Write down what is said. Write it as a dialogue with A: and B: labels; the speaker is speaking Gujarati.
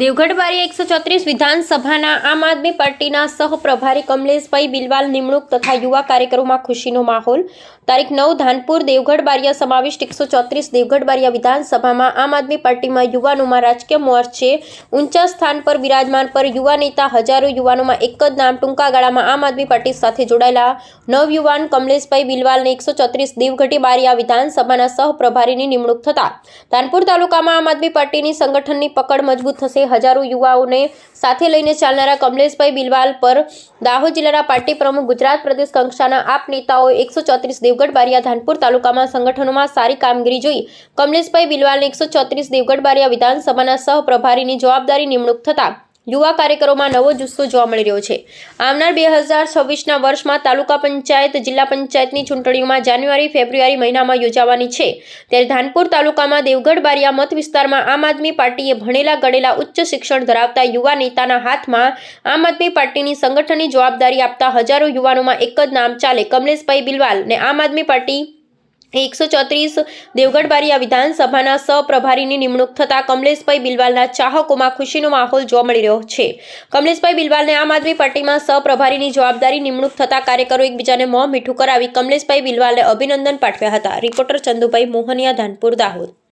A: દેવગઢ બારી 134 વિધાનસભાના આમ આદમી પાર્ટીના સહપ્રભારી કમલેશભાઈ બિલવાલ નિમણૂક તથા યુવા કાર્યકરોમાં ખુશીનો માહોલ। તારીખ 9 ધાનપુર દેવગઢ બારિયા સમાવિષ્ટ 134 દેવગઢ બારિયા વિધાનસભામાં આમ આદમી પાર્ટીમાં યુવાનોમાં રાજકીય મોરચે ઊંચા સ્થાન પર વિરાજમાન પર યુવા નેતા હજારો યુવાનોમાં એક જ નામ ટૂંકા ગાળામાં આમ આદમી પાર્ટી સાથે જોડાયેલા નવયુવાન કમલેશભાઈ બિલવાલને 134 દેવગઢ બારિયા વિધાનસભાના સહપ્રભારીની નિમણૂક થતા ધાનપુર તાલુકામાં આમ આદમી પાર્ટીની સંગઠનની પકડ મજબૂત થશે। હજારો યુવાઓને સાથે લઈને ચાલનારા કમલેશભાઈ બિલવાલ પર દાહોદ જિલ્લાના પાર્ટી પ્રમુખ ગુજરાત પ્રદેશ કક્ષાના આપ નેતાઓએ 134 દેવગઢ બારિયા ધાનપુર તાલુકામાં સંગઠનોમાં સારી કામગીરી જોઈ કમલેશભાઈ બિલવાલને 134 દેવગઢ બારિયા વિધાનસભાના સહપ્રભારીની જવાબદારી નિમણૂક થતા યુવા કાર્યકરોમાં નવો જુસ્સો જોવા મળી રહ્યો છે। આવનાર 2026ના વર્ષમાં તાલુકા પંચાયત જિલ્લા પંચાયતની ચૂંટણીઓમાં જાન્યુઆરી ફેબ્રુઆરી મહિનામાં યોજાવાની છે, ત્યારે ધાનપુર તાલુકામાં દેવગઢ બારિયા મત વિસ્તારમાં આમ આદમી પાર્ટીએ ભણેલા ગણેલા ઉચ્ચ શિક્ષણ ધરાવતા યુવા નેતાના હાથમાં આમ આદમી પાર્ટીની સંગઠનની જવાબદારી આપતા હજારો યુવાનોમાં એક જ નામ ચાલે કમલેશભાઈ બિલવાલ ને આમ આદમી પાર્ટી 134 દેવગઢ બારિયા વિધાનસભાના સહપ્રભારીની નિમણૂક થતા કમલેશભાઈ બિલવાલના ચાહકોમાં ખુશીનો માહોલ જોવા મળી રહ્યો છે। કમલેશભાઈ બિલવાલને આમ આદમી પાર્ટીમાં સહપ્રભારીની જવાબદારી નિમણૂક થતા કાર્યકરો એકબીજાને મોં મીઠું કરાવી કમલેશભાઈ બિલવાલને અભિનંદન પાઠવ્યા હતા। રિપોર્ટર ચંદુભાઈ મોહનિયા, ધાનપુર, દાહોદ।